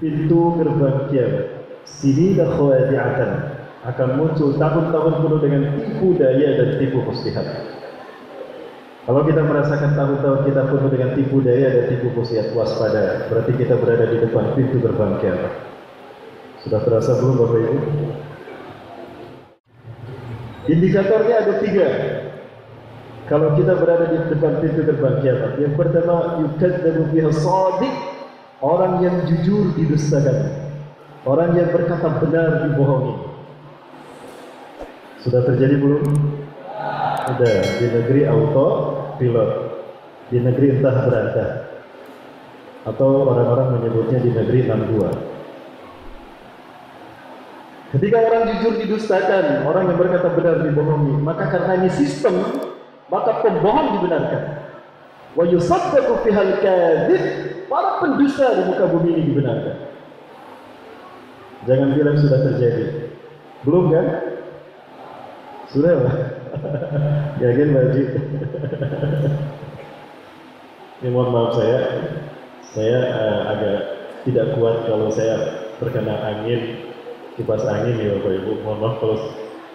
pintu gerbang kiamat. Sini dah khawadi'atan, akan muncul tahun-tahun penuh dengan tipu daya dan tipu muslihat. Kalau kita merasakan tahun-tahun kita penuh dengan tipu daya dan tipu muslihat, waspada, berarti kita berada di depan pintu gerbang kiamat. Sudah terasa belum Bapak Ibu? Indikatornya ada 3. Kalau kita berada di depan pintu gerbang kiamat, yang pertama, yukadzabu biha shadiq, orang yang jujur didustakan, orang yang berkata benar dibohongi. Sudah terjadi belum? Sudah. Di negeri auto pilot, di negeri entah berantah, atau orang-orang menyebutnya di negeri 62. Ketika orang jujur didustakan, orang yang berkata benar dibohongi, maka karena ini sistem, maka pembohong dibenarkan. Wa yusaddaqu fihal kadzib, para pendusta di muka bumi ini dibenarkan. Jangan bilang sudah terjadi. Belum kan? Sudah lah. Yakin wajib. Ya, mohon maaf saya agak tidak kuat kalau saya terkena angin, kipas angin ya Bapak Ibu. Mohon maaf kalau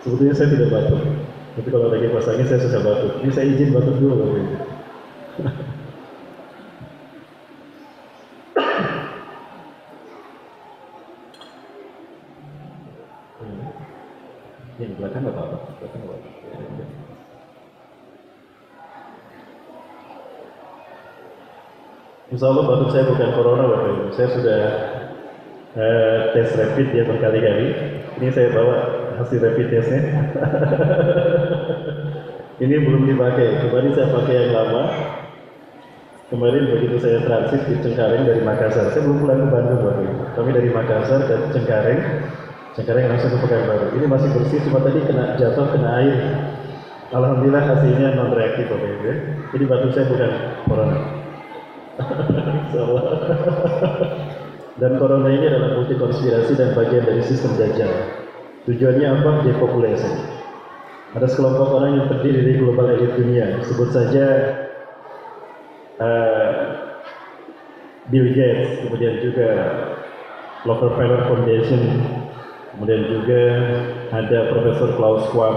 sebetulnya saya tidak batuk. Tapi kalau ada kipas angin saya suka batuk. Ini saya izin batuk dulu Bapak Ibu. Yang belakang nggak apa-apa. Belakang nggak apa-apa. Insya Allah batuk saya bukan corona Bapak Ibu. Saya sudah tes rapid ya berkali-kali. Ini saya bawa hasil rapid testnya. Ini belum dipakai. Kemarin saya pakai yang lama. Kemarin begitu saya transit di Cengkareng dari Makassar. Saya belum pulang ke Bandung Bapak Ibu. Kami dari Makassar ke Cengkareng langsung ke Pekanbaru. Ini masih bersih, cuma tadi kena jatuh, kena air. Alhamdulillah hasilnya non reaktif Bapak Ibu. Jadi batuk saya bukan corona. Dan corona ini adalah multi konspirasi dan bagian dari sistem Dajjal. Tujuannya apa? Depopulasi. Ada sekelompok orang yang terdiri dari global elit dunia. Sebut saja Bill Gates, kemudian juga Rockefeller Foundation, kemudian juga ada Profesor Klaus Schwab,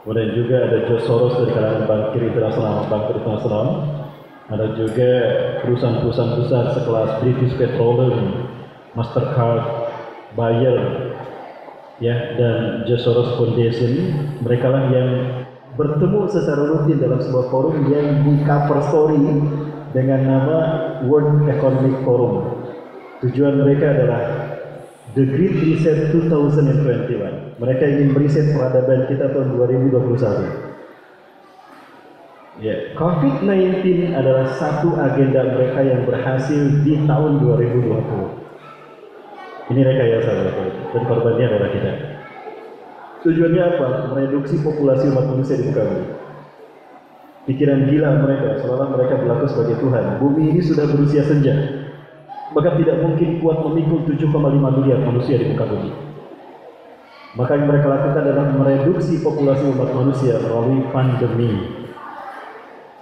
kemudian juga ada George Soros dari kalangan bankir internasional, ada juga perusahaan-perusahaan besar sekelas British Petroleum, Mastercard, Bayer, ya, dan George Soros Foundation. Mereka lah yang bertemu secara rutin dalam sebuah forum yang di cover story dengan nama World Economic Forum. Tujuan mereka adalah The Great Reset 2021. Mereka ingin meriset peradaban kita tahun 2021. Ya, COVID-19 adalah satu agenda mereka yang berhasil di tahun 2020. Ini rekayasa mereka, dan korbannya adalah kita. Tujuannya apa? Mereduksi populasi umat manusia di muka bumi. Pikiran gila mereka, seolah mereka berlaku sebagai Tuhan. Bumi ini sudah berusia senja, maka tidak mungkin kuat memikul 7,5 miliar manusia di muka bumi. Maka yang mereka lakukan adalah mereduksi populasi umat manusia melalui pandemi.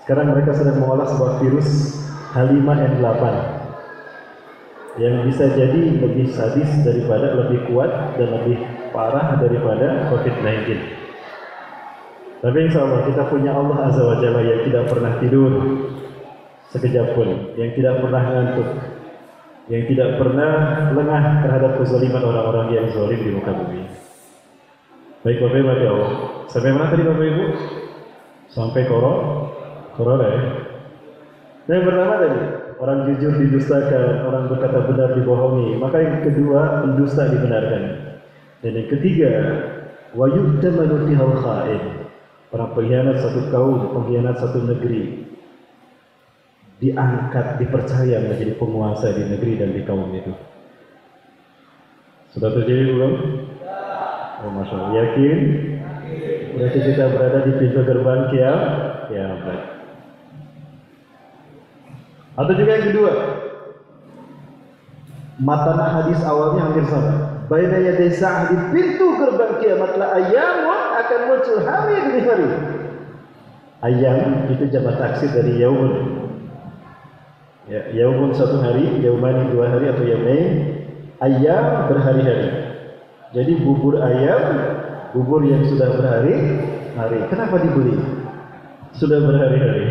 Sekarang mereka sedang mengolah sebuah virus H5N8 yang bisa jadi lebih sadis daripada, lebih kuat dan lebih parah daripada COVID-19. Tapi insya Allah kita punya Allah Azza wa Jalla yang tidak pernah tidur sekejap pun, yang tidak pernah ngantuk, yang tidak pernah lengah terhadap kezaliman orang-orang yang zalim di muka bumi. Baik Bapak Ibu, ya Allah. Sampai mana tadi Bapak Ibu? Sampai corona ya. Dan yang pertama tadi, orang jujur didustakan, orang berkata benar dibohongi. Maka yang kedua, pendusta dibenarkan. Dan yang ketiga, wa yu'tamanu fihal kha'in. Orang pengkhianat satu kaum, pengkhianat satu negeri, diangkat, dipercaya menjadi penguasa di negeri dan di kaum itu. Sudah terjadi belum? Oh, Masya Allah. Yakin? Berarti kita berada di pintu gerbang kiamat. Atau juga yang kedua, matan hadis awalnya hampir sama. Baina yaday sa'ah, di pintu gerbang kiamat la ayyamun, akan muncul hari demi hari. Ayyam itu jamak taksir dari yaumun. Ya, yaumun satu hari, yaumani dua hari atau yaumain, ayam berhari-hari. Jadi bubur ayam, bubur yang sudah berhari-hari. Kenapa dibeli? Sudah berhari-hari.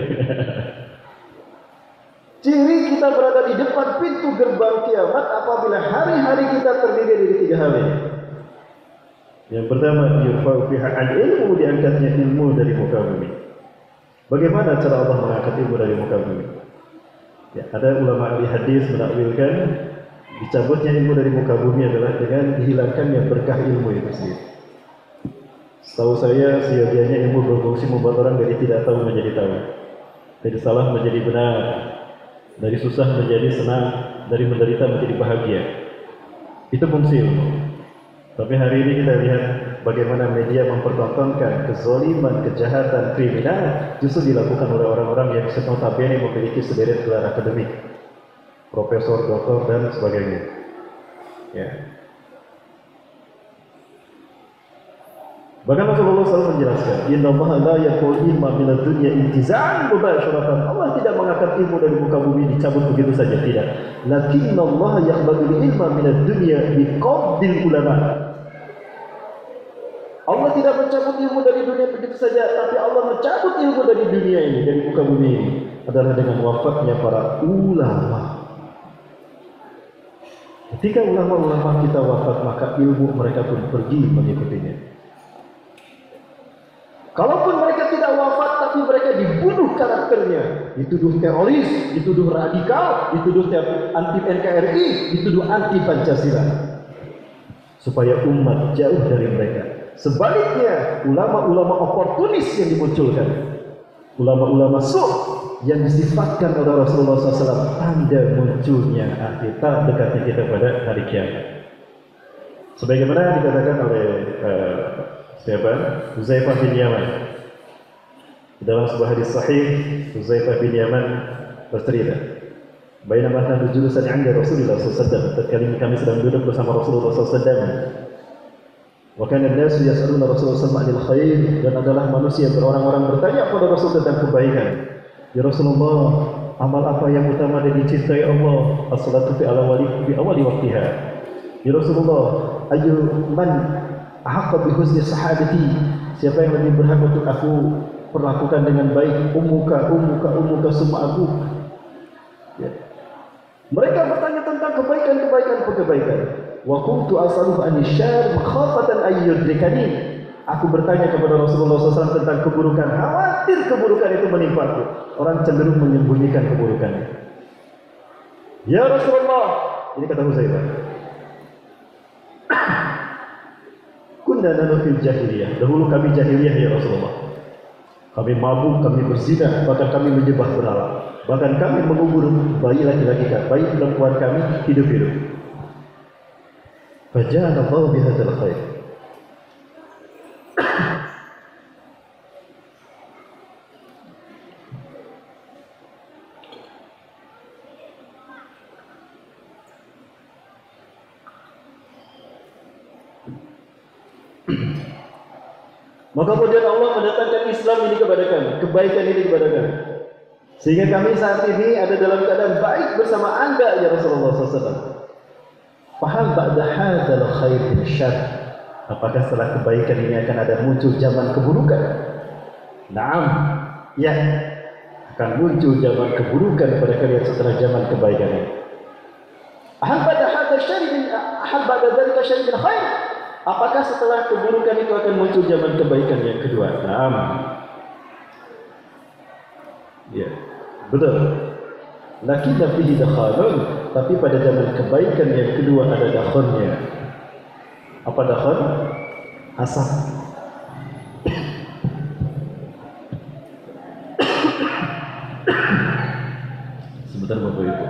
Ciri kita berada di depan pintu gerbang kiamat apabila hari-hari kita terdiri dari tiga hal ini. Yang pertama, yurfa'u fiha al-ilmu, diangkatnya ilmu dari muka bumi. Bagaimana cara Allah mengangkat ilmu dari muka bumi? Ya, ada ulama ahli hadis menakwilkan dicabutnya ilmu dari muka bumi adalah dengan dihilangkannya berkah ilmu itu sendiri. Setahu saya, sia-sianya ilmu berfungsi membuat orang dari tidak tahu menjadi tahu, dari salah menjadi benar, dari susah menjadi senang, dari menderita menjadi bahagia. Itu fungsi ilmu. Tapi hari ini kita lihat bagaimana media mempertontonkan kezaliman, kejahatan, kriminal justru dilakukan oleh orang-orang yang notabene memiliki sederet gelar akademik, profesor, doktor, dan sebagainya. Ya. Bahkan Rasulullah SAW menjelaskan, Inna Allah la yakul ilma minad dunya intiza'an mubasharatan. Allah tidak mengangkat ilmu dari muka bumi dicabut begitu saja, tidak. Lakinna Allah yaqbadul ilma minad dunya biqabdil ulama. Allah tidak mencabut ilmu dari dunia begitu saja, tapi Allah mencabut ilmu dari dunia ini, dari muka bumi ini adalah dengan wafatnya para ulama. Ketika ulama-ulama kita wafat, maka ilmu mereka pun pergi mengikutinya. Kalaupun mereka tidak wafat, tapi mereka dibunuh karakternya, dituduh teroris, dituduh radikal, dituduh anti NKRI, dituduh anti Pancasila, supaya umat jauh dari mereka. Sebaliknya, ulama-ulama oportunis yang dimunculkan, ulama-ulama yang disifatkan oleh Rasulullah SAW, tanda munculnya akhir dekatnya kita pada hari kiamat. Sebagaimana dikatakan oleh siapa? Huzaifah bin Yaman. Dalam sebuah hadis sahih, Huzaifah bin Yaman bercerita, "Bainama nahnu julusan 'inda Rasulillah sallallahu alaihi wasallam." Tatkala kami sedang duduk bersama Rasulullah sallallahu alaihi wasallam. Wa kana an-nasu yas'aluna Rasulullah sallallahu alaihi wasallam 'anil khair, dan adalah manusia orang-orang bertanya kepada Rasul tentang kebaikan. Ya Rasulullah, amal apa yang utama dan dicintai Allah? As-salatu fi awali waqtiha. Ya Rasulullah, ayu man ahaqqa bi husni sahabati, siapa yang lebih berhak untuk aku perlakukan dengan baik? Ummuka summa aku. Ya. Mereka bertanya tentang kebaikan. Wa kuntu as'aluhu an-syarr makhafatan ay yudrikani. Aku bertanya kepada Rasulullah SAW tentang keburukan, khawatir keburukan itu menimpaku. Orang cenderung menyembunyikan keburukannya. Ya Rasulullah, ini kata Huzaifah, kunna nanu fil jahiliyah. Dahulu kami jahiliyah ya Rasulullah. Kami mabuk, kami berzina, bahkan kami menyembah berhala. Bahkan kami mengubur bayi laki-laki kami, bayi perempuan kami hidup-hidup. Faja'ala Allah bihadzal khair. Maka kemudian Allah mendatangkan Islam ini kepada kami, kebaikan ini kepada kami, sehingga kami saat ini ada dalam keadaan baik bersama Anda ya Rasulullah SAW. Fahal ba'da hadzal khair min syarr, apakah setelah kebaikan ini akan ada muncul zaman keburukan? Naam, ya, akan muncul zaman keburukan pada kalian setelah zaman kebaikan ini. Hal ba'da hadzal syarr min hal ba'da dzalika syarr min khair, apakah setelah keburukan itu akan muncul zaman kebaikan yang kedua? Naam. Ya, betul. Lakinna fihi dakhalun, tapi pada zaman kebaikan yang kedua ada dakhonnya. Apa dakhon? Asap. Sebentar Bapak Ibu.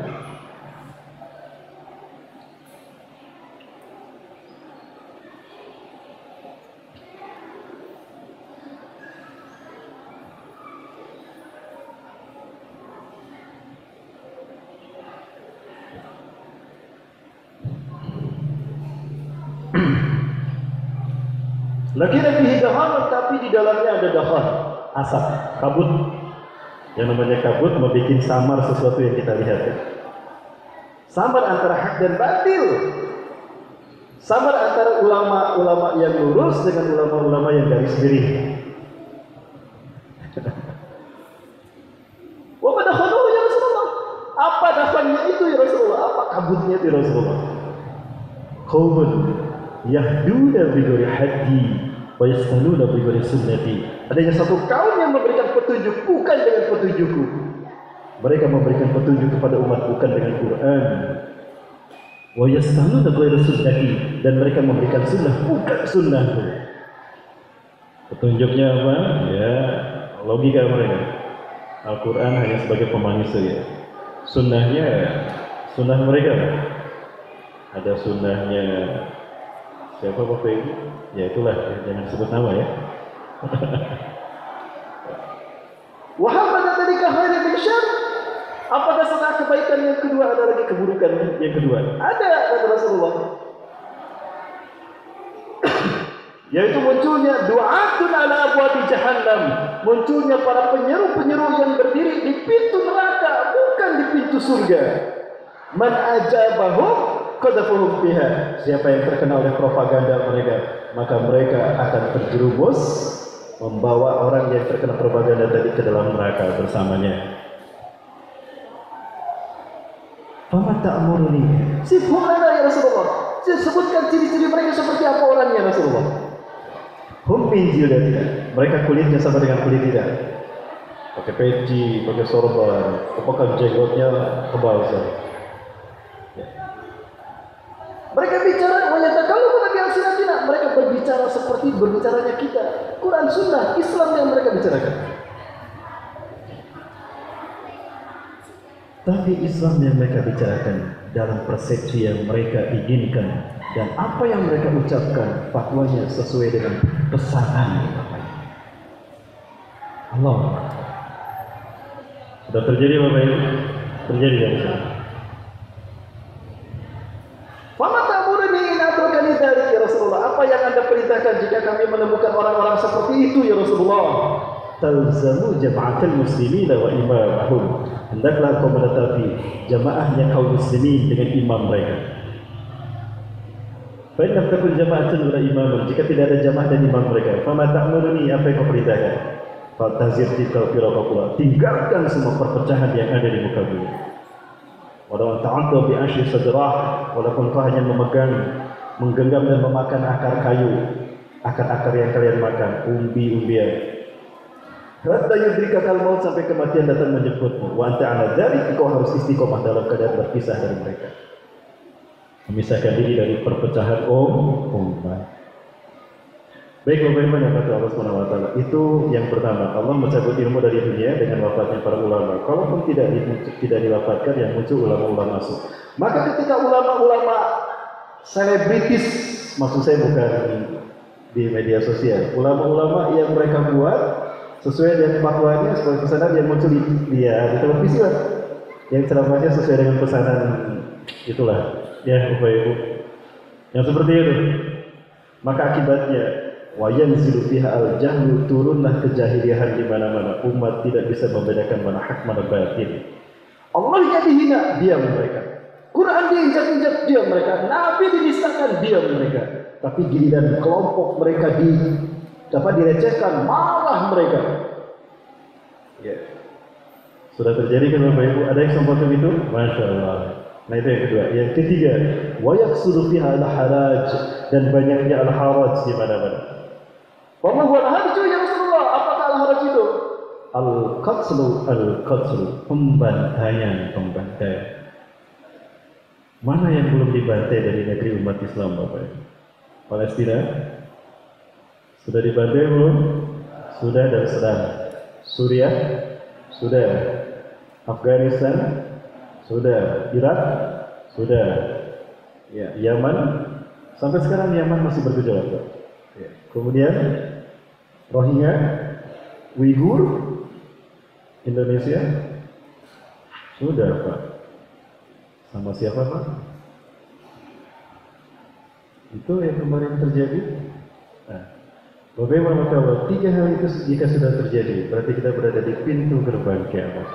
Lakin fihi dakhan, tapi di dalamnya ada dakhan, asap, kabut. Yang namanya kabut membuat samar sesuatu yang kita lihat ya. Samar antara hak dan batil. Samar antara ulama-ulama yang lurus dengan ulama-ulama yang garis miring. Wa badakhaluhu ya Rasulullah. Apa dafannya itu ya Rasulullah? Apa kabutnya itu ya Rasulullah? Qaumun yahduna bi ghairi haddi wa yastanuna bi ghairi sunnati. Adanya satu kaum yang memberikan petunjuk bukan dengan petunjukku. Mereka memberikan petunjuk kepada umat bukan dengan Quran. Wa yastanuna bi ghairi sunnati, dan mereka memberikan sunnah bukan sunnahku. Petunjuknya apa? Ya, logika mereka. Al-Quran hanya sebagai pemanis saja. Sunnahnya, sunnah mereka. Ada sunnahnya siapa Bapak Ibu? Ya itulah, jangan sebut nama ya. Wahabada tadi khairin min syarr. Apakah setelah kebaikan yang kedua ada lagi keburukan yang kedua? Ada kata Rasulullah. Yaitu munculnya du'atun ala abwabi jahannam, munculnya para penyeru-penyeru yang berdiri di pintu neraka, bukan di pintu surga. Man ajabahum qadhafuhum fiha. Siapa yang terkena oleh propaganda mereka, maka mereka akan terjerumus membawa orang yang terkena propaganda tadi ke dalam neraka bersamanya. Fama ta'muruni? Sifhum lana ya Rasulullah. Sebutkan ciri-ciri mereka seperti apa orangnya Rasulullah. Hum min jildatina. Mereka kulitnya sama dengan kulit kita. Pakai peci, pakai sorban, apakah jenggotnya tebal ya. Mereka bicara kalau Nabi al-Sinatina, mereka berbicara seperti berbicaranya kita. Quran, Sunnah, Islam yang mereka bicarakan. Tapi Islam yang mereka bicarakan dalam persepsi yang mereka inginkan, dan apa yang mereka ucapkan fatwanya sesuai dengan pesanan Allah. Sudah terjadi Bapak Ibu? Terjadi dari sana. Fama ta'muruni in atrakani dzalik ya Rasulullah. Apa yang Anda perintahkan jika kami menemukan orang-orang seperti itu ya Rasulullah? Talzamu jama'atul muslimin wa imamahum. Hendaklah kau menetapi jamaahnya kaum muslimin dengan imam mereka. Fa inna takun jama'atun wa imamun. Jika tidak ada jamaah dan imam mereka, fama ta'muruni, apa yang kau perintahkan? Fatazir tilka firaqah. Tinggalkan semua perpecahan yang ada di muka bumi. Walau ta'addu bi ashri sadrah, walaupun kau hanya menggenggam dan memakan akar kayu, akar-akar yang kalian makan, umbi-umbian. Hatta yudrikakal maut, sampai kematian datang menjemputmu. Wa anta 'ala dzalik, kau harus istiqomah dalam keadaan berpisah dari mereka. Memisahkan diri dari perpecahan umat. Baik Bapak Ibu yang Allah Subhanahu wa taala, itu yang pertama, Allah mencabut ilmu dari dunia dengan wafatnya para ulama. Kalaupun tidak diwafatkan, yang muncul ulama-ulama masuk. Maka ketika ulama-ulama selebritis, maksud saya bukan di media sosial, ulama-ulama yang mereka buat sesuai dengan fatwanya, sesuai pesanan yang muncul di televisi lah, yang ceramahnya sesuai dengan pesanan itulah. Ya Bapak Ibu, yang seperti itu, maka akibatnya wayanzilu fiha al-jahlu, turunlah kejahiliahan di mana-mana. Umat tidak bisa membedakan mana hak mana batil. Allah dihina, diam mereka. Quran diinjak-injak, diam mereka. Nabi dinistakan, diam mereka. Tapi giliran kelompok mereka direcehkan, marah mereka. Ya. Sudah terjadi kan Bapak Ibu? Ada yang sempat itu? Masya Allah. Nah itu yang kedua. Yang ketiga, wa yaqsudu fiha al-haraj, dan banyaknya al-haraj di mana-mana. Wa ma huwa al-haraj ya Rasulullah? Apakah al-haraj itu? Al-qatlu, pembantaian. Mana yang belum dibantai dari negeri umat Islam Bapak Ibu? Palestina sudah dibantai belum? Sudah dan sedang. Suriah sudah. Afghanistan sudah, Irak sudah, ya, Yaman sampai sekarang Yaman masih bergejolak. Ya. Kemudian Rohingya, Uighur, Indonesia sudah Pak. Sama siapa Pak? Itu yang kemarin terjadi. Nah, Bagaimana kalau 3 hal itu jika sudah terjadi, berarti kita berada di pintu gerbang kiamat.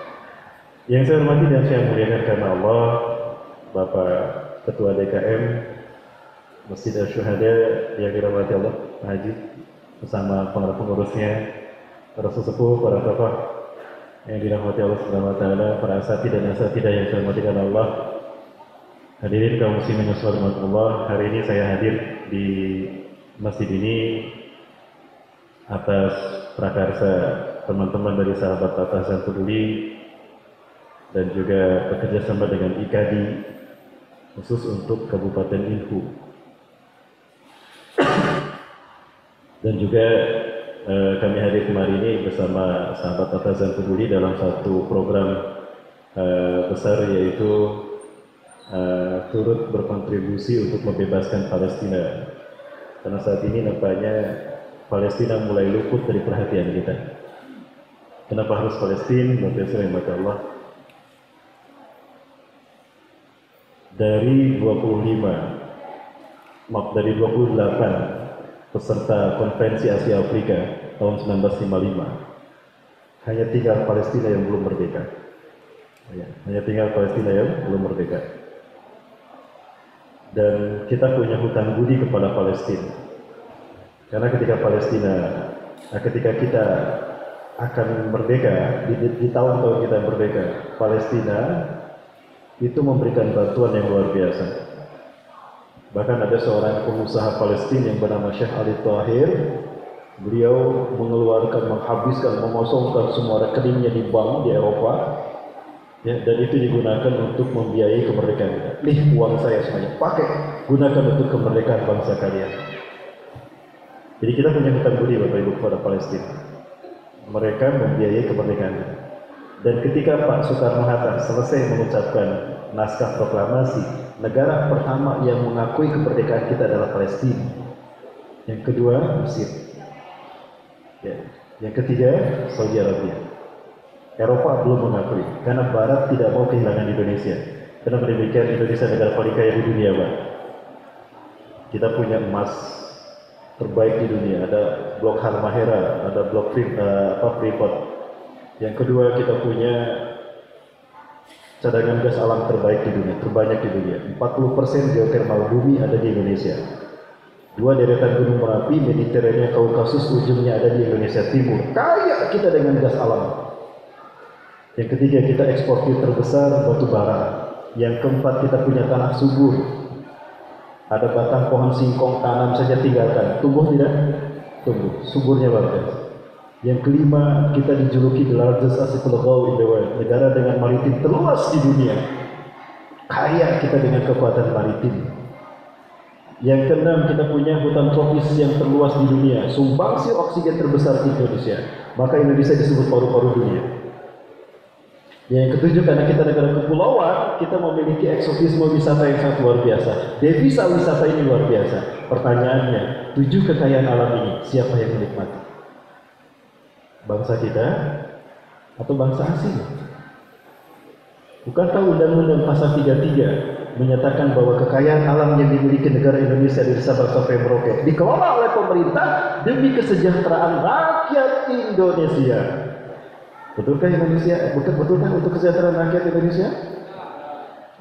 Yang saya hormati dan saya muliakan karena Allah, Bapak Ketua DKM Masjid Al-Syuhada yang dirahmati Allah, Pak Haji, bersama para pengurusnya, para sesepuh, para tokoh yang dirahmati Allah Subhanahu wa taala, para asatidz dan asatidzah yang saya hormati karena Allah. Hadirin kaum muslimin Allah, hari ini saya hadir di masjid ini atas prakarsa teman-teman dari sahabat Batasan Peduli dan juga bekerja sama dengan IKADI khusus untuk Kabupaten Ilhu. Dan juga kami hadir kemarin ini bersama sahabat Batasan Peduli dalam satu program besar, yaitu turut berkontribusi untuk membebaskan Palestina. Karena saat ini nampaknya Palestina mulai luput dari perhatian kita. Kenapa harus Palestina? Bapak Ibu yang Allah, dari 28 peserta konferensi Asia Afrika tahun 1955, hanya tinggal Palestina yang belum merdeka. Hanya tinggal Palestina yang belum merdeka. Dan kita punya hutang budi kepada Palestina. Karena ketika kita akan merdeka, di tahun-tahun kita merdeka, Palestina itu memberikan bantuan yang luar biasa. Bahkan ada seorang pengusaha Palestina yang bernama Syekh Ali Tahir. Beliau menghabiskan, mengosongkan semua rekeningnya di bank di Eropa. Ya, dan itu digunakan untuk membiayai kemerdekaan kita. Nih uang saya semuanya, pakai, gunakan untuk kemerdekaan bangsa kalian. Jadi kita punya hutang budi Bapak Ibu kepada Palestina. Mereka membiayai kemerdekaan kita. Dan ketika Pak Soekarno-Hatta selesai mengucapkan naskah proklamasi, negara pertama yang mengakui kemerdekaan kita adalah Palestina. Yang kedua Mesir. Ya. Yang ketiga Saudi Arabia. Eropa belum mengakui, karena Barat tidak mau kehilangan Indonesia. Karena demikian Indonesia negara paling kaya di dunia, Pak. Kita punya emas terbaik di dunia. Ada blok Halmahera, ada blok Freeport. Yang kedua, kita punya cadangan gas alam terbaik di dunia, terbanyak di dunia. 40% geothermal bumi ada di Indonesia. 2 deretan gunung Merapi, Mediterania, Kaukasus, ujungnya ada di Indonesia Timur. Kaya kita dengan gas alam. Yang ketiga, kita eksportir terbesar batu bara. Yang keempat, kita punya tanah subur. Ada batang pohon singkong, tanam saja tinggalkan. Tumbuh tidak? Tumbuh. Suburnya bagus. Yang kelima, kita dijuluki the largest archipelago in the world. Negara dengan maritim terluas di dunia. Kaya kita dengan kekuatan maritim. Yang keenam, kita punya hutan tropis yang terluas di dunia. Sumbangsi oksigen terbesar di Indonesia. Maka Indonesia disebut paru-paru dunia. Yang ketujuh, karena kita negara kepulauan, kita memiliki eksotisme wisata yang sangat luar biasa. Devisa wisata ini luar biasa. Pertanyaannya, 7 kekayaan alam ini, siapa yang menikmati? Bangsa kita atau bangsa asing? Bukankah Undang-Undang Pasal 33 menyatakan bahwa kekayaan alam yang dimiliki negara Indonesia dari Sabang sampai Merauke dikelola oleh pemerintah demi kesejahteraan rakyat Indonesia? Betulkah Indonesia? Betulkah untuk kesejahteraan rakyat Indonesia?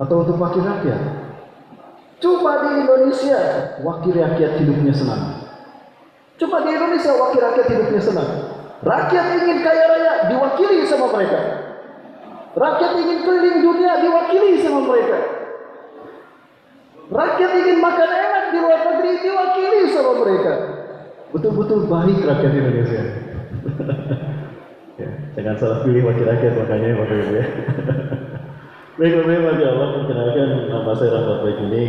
Atau untuk wakil rakyat? Cuma di Indonesia wakil rakyat hidupnya senang. Cuma di Indonesia wakil rakyat hidupnya senang. Rakyat ingin kaya raya, diwakili sama mereka. Rakyat ingin keliling dunia, diwakili sama mereka. Rakyat ingin makan enak di luar negeri, diwakili sama mereka. Betul-betul baik rakyat Indonesia. Ya, jangan salah pilih wakil rakyat, makanya Bapak Ibu ya. Baik Bapak Ibu, bagi Allah, perkenalkan nama saya Rahmat Baik ini.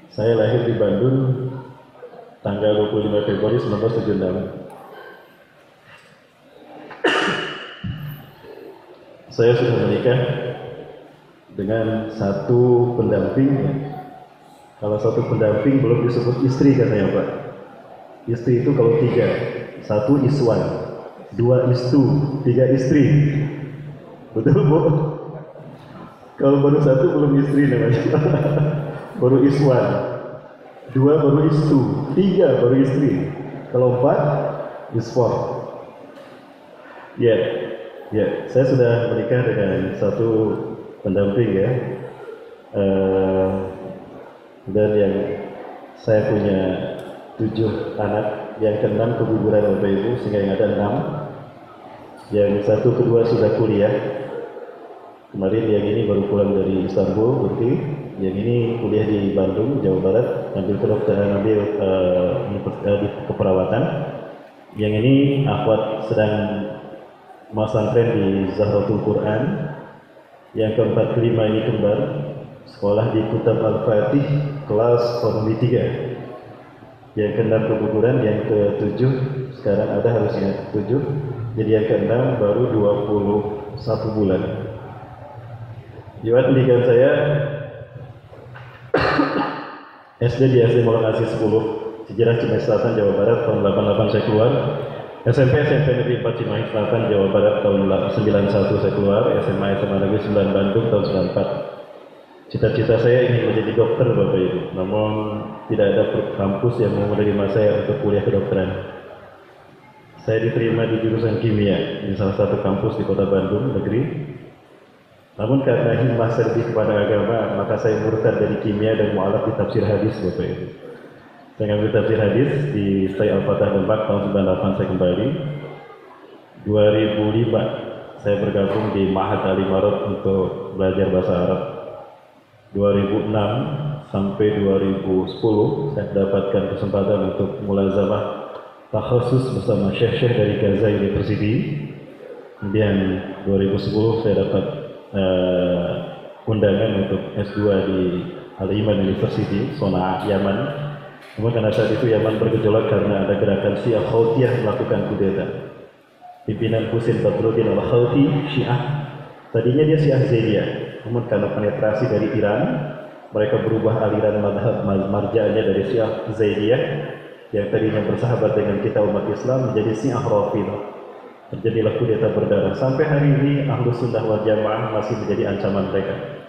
Saya lahir di Bandung tanggal 25 Februari 1976. Saya sudah menikah dengan satu pendamping. Kalau satu pendamping belum disebut istri katanya Pak. Istri itu kalau 3, 1 iswan, 2 istu, 3 istri. Betul Bu? Kalau baru 1 belum istri namanya. Baru iswan, 2 baru istu, 3 baru istri. Kalau 4 is 4. Ya, saya sudah menikah dengan satu pendamping ya. Dan yang saya punya 7 anak, yang ke-6 keguguran Bapak Ibu, sehingga yang ada 6. Yang satu kedua sudah kuliah. Kemarin yang ini baru pulang dari Istanbul, Turki. Yang ini kuliah di Bandung, Jawa Barat, ambil kedokteran, di keperawatan. Yang ini akhwat sedang pesantren di Zahratul Quran. Yang keempat kelima ini kembar, sekolah di Kutab Al-Fatih, kelas Formuli 3. Yang ke-6 keguguran, yang ke-7 sekarang ada harusnya 7. Jadi yang ke-6 baru 21 bulan. Riwayat pendidikan saya SD di SD Maulan Asih 10, Sejarah Cimahi Selatan, Jawa Barat, tahun 88 saya keluar. SMP Negeri 4 Cimahi Selatan, Jawa Barat, tahun 91 saya keluar. SMA Negeri 9 Bandung, tahun 94. Cita-cita saya ingin menjadi dokter Bapak Ibu, namun tidak ada kampus yang mau menerima saya untuk kuliah kedokteran. Saya diterima di jurusan kimia di salah satu kampus di kota Bandung negeri. Namun karena himmah saya lebih kepada agama, maka saya murtad dari kimia dan mu'alaf di tafsir hadis Bapak Ibu. Saya ngambil tafsir hadis di Stai Al-Fatah Demak, tahun 98 saya kembali. 2005 saya bergabung di Ma'had Al-Imarat untuk belajar bahasa Arab. 2006 sampai 2010 saya dapatkan kesempatan untuk mulazamah takhasus bersama syekh-syekh dari Gaza University. Kemudian 2010 saya dapat undangan untuk S2 di Al-Iman University, Sonaa, Yaman. Namun karena saat itu Yaman bergejolak karena ada gerakan Syiah Khawtiyah melakukan kudeta. Pimpinan Husain Badruddin Al-Khawti, Syiah. Tadinya dia Syiah Zaidiyah. Namun karena penetrasi dari Iran, mereka berubah aliran madhab marja'nya dari Syiah Zaidiyah yang tadinya bersahabat dengan kita umat Islam menjadi Syiah Rafidhah. Terjadilah kudeta berdarah. Sampai hari ini Ahlus Sunnah wal Jamaah masih menjadi ancaman mereka.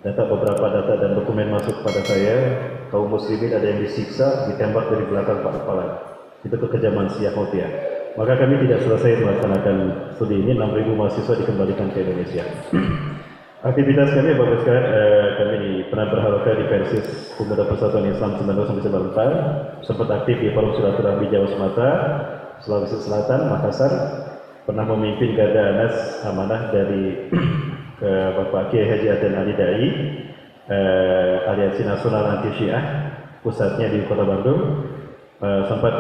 Beberapa data dan dokumen masuk pada saya, kaum muslimin ada yang disiksa, ditembak dari belakang kepala. Itu kekejaman Syiah Khawtiyah. Maka kami tidak selesai melaksanakan studi ini, 6.000 mahasiswa dikembalikan ke Indonesia. Aktivitas kami bagus sekali. Kami pernah berharokat di Persis Pemuda Persatuan Islam 1994, sempat aktif di Forum Silaturahmi Jawa Sumatera, Sulawesi Selatan, Makassar, pernah memimpin Garda Anas Amanah dari Bapak Kiai Haji Aden Ali Dai, Aliansi Nasional Anti Syiah, pusatnya di Kota Bandung. Sempat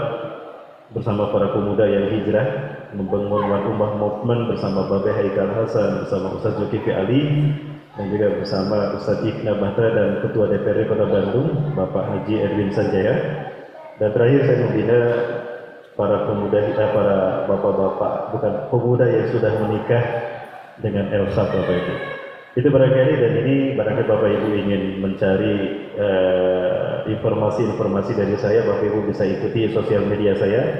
bersama para pemuda yang hijrah membangun Ummah Movement bersama Babe Haikal Hasan, bersama Ustaz Zulkifli Ali, dan juga bersama Ustaz Ibna Bahtra dan Ketua DPRD Kota Bandung, Bapak Haji Edwin Sanjaya. Dan terakhir saya membina para pemuda kita, para bapak-bapak, bukan pemuda yang sudah menikah dengan Elsa Bapak Ibu. Itu barangkali, dan ini barangkali Bapak Ibu ingin mencari informasi-informasi dari saya, Bapak Ibu bisa ikuti sosial media saya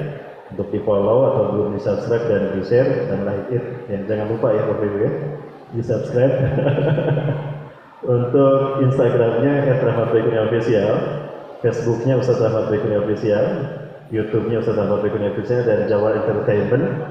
untuk di follow atau belum di subscribe dan di share dan like it. Ya, jangan lupa ya Bapak Ibu ya, di subscribe. Untuk Instagramnya @rahmatbaikuniofficial, Facebooknya Ustaz Rahmat Baikuni Official, YouTube-nya Ustaz Rahmat Baikuni Official, dan Jawa Entertainment.